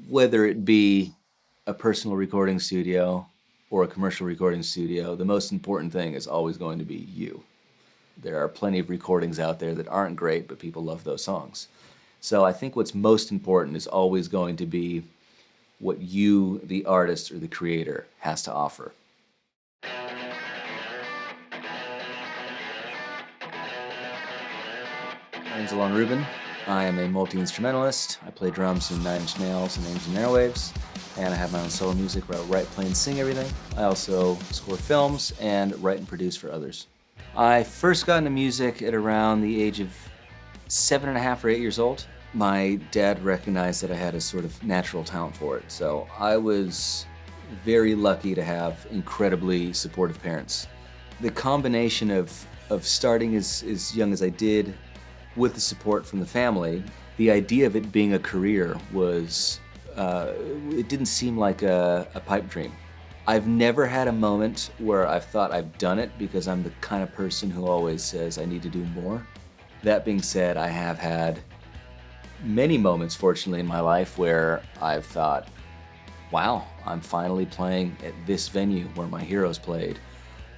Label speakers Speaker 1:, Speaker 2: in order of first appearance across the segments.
Speaker 1: Whether it be a personal recording studio or a commercial recording studio, the most important thing is always going to be you. There are plenty of recordings out there that aren't great, but people love those songs. So I think what's most important is always going to be what you, the artist or the creator, has to offer. My name's Ilan Rubin. I am a multi-instrumentalist. I play drums in 9 Inch Nails and Airwaves, and I have my own solo music where I write, play, and sing everything. I also score films and write and produce for others. I first got into music at around the age of 7.5 or 8 years old. My dad recognized that I had a sort of natural talent for it, so I was very lucky to have incredibly supportive parents. The combination of starting as young as I did with the support from the family, the idea of it being a career was, it didn't seem like a pipe dream. I've never had a moment where I've thought I've done it because I'm the kind of person who always says I need to do more. That being said, I have had many moments, fortunately, in my life where I've thought, wow, I'm finally playing at this venue where my heroes played.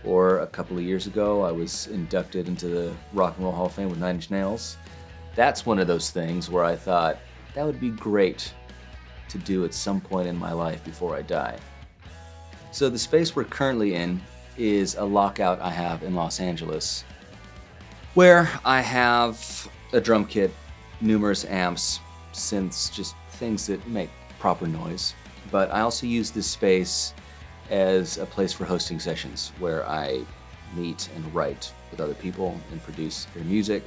Speaker 1: Or a couple of years ago, I was inducted into the Rock and Roll Hall of Fame with 9 Inch Nails. That's one of those things where I thought, that would be great to do at some point in my life before I die. So the space we're currently in is a lockout I have in Los Angeles, where I have a drum kit, numerous amps, synths, just things that make proper noise. But I also use this space as a place for hosting sessions where I meet and write with other people and produce their music.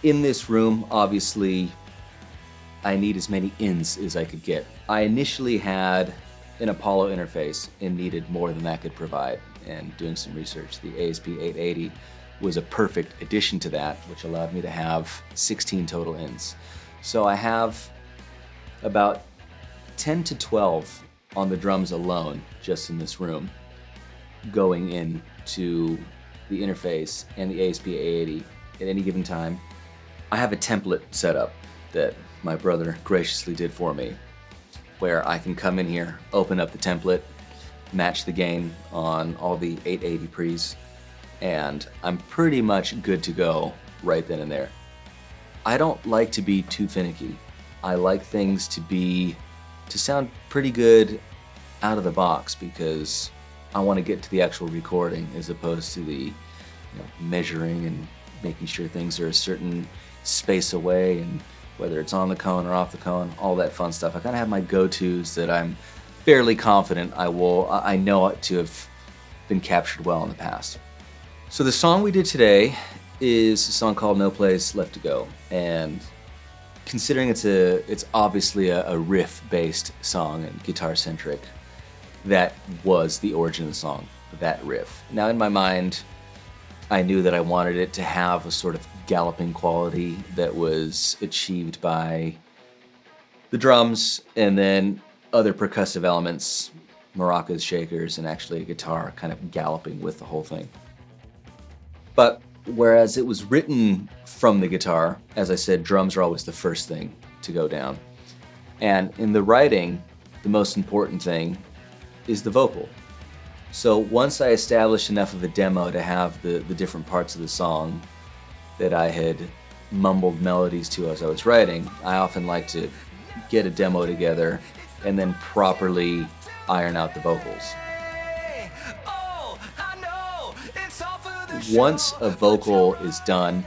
Speaker 1: In this room, obviously, I need as many ins as I could get. I initially had an Apollo interface and needed more than that could provide. And doing some research, the ASP880 was a perfect addition to that, which allowed me to have 16 total ins. So I have about 10 to 12 on the drums alone, just in this room, going into the interface and the ASP880 at any given time. I have a template set up that my brother graciously did for me, where I can come in here, open up the template, match the gain on all the 880 pre's, and I'm pretty much good to go right then and there. I don't like to be too finicky. I like things to sound pretty good out of the box because I want to get to the actual recording as opposed to the measuring and making sure things are a certain space away and whether it's on the cone or off the cone, all that fun stuff. I kind of have my go-tos that I'm fairly confident I know it to have been captured well in the past. So the song we did today is a song called No Place Left to Go, and considering it's obviously a riff-based song and guitar-centric, that was the origin of the song, that riff. Now in my mind, I knew that I wanted it to have a sort of galloping quality that was achieved by the drums and then other percussive elements, maracas, shakers, and actually a guitar kind of galloping with the whole thing. But whereas it was written from the guitar, as I said, drums are always the first thing to go down. And in the writing, the most important thing is the vocal. So once I established enough of a demo to have the different parts of the song that I had mumbled melodies to as I was writing, I often like to get a demo together and then properly iron out the vocals. Once a vocal is done,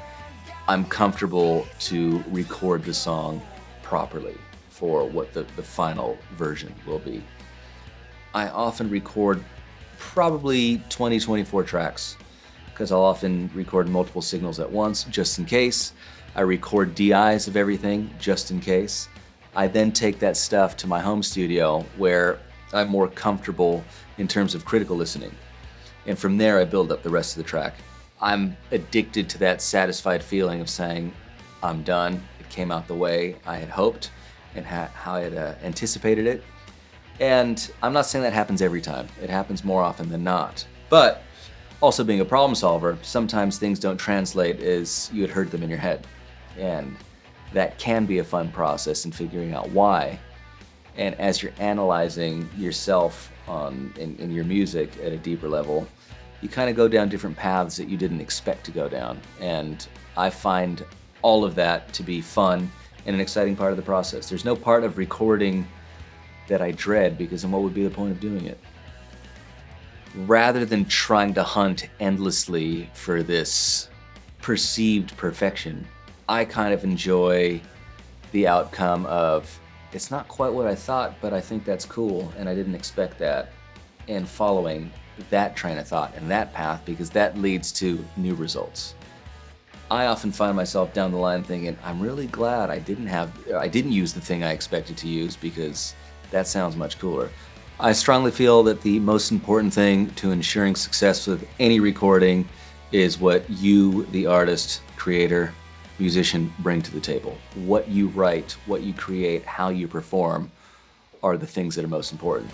Speaker 1: I'm comfortable to record the song properly for what the final version will be. I often record probably 20-24 tracks because I'll often record multiple signals at once just in case. I record DIs of everything just in case. I then take that stuff to my home studio where I'm more comfortable in terms of critical listening. And from there I build up the rest of the track. I'm addicted to that satisfied feeling of saying, I'm done, it came out the way I had hoped and how I had anticipated it. And I'm not saying that happens every time. It happens more often than not. But also being a problem solver, sometimes things don't translate as you had heard them in your head. And that can be a fun process in figuring out why. And as you're analyzing yourself in your music at a deeper level, you kind of go down different paths that you didn't expect to go down. And I find all of that to be fun and an exciting part of the process. There's no part of recording that I dread, because then what would be the point of doing it? Rather than trying to hunt endlessly for this perceived perfection, I kind of enjoy the outcome of, it's not quite what I thought, but I think that's cool and I didn't expect that, and following that train of thought and that path, because that leads to new results. I often find myself down the line thinking, I'm really glad I didn't use the thing I expected to use, because that sounds much cooler. I strongly feel that the most important thing to ensuring success with any recording is what you, the artist, creator, musician, bring to the table. What you write, what you create, how you perform are the things that are most important.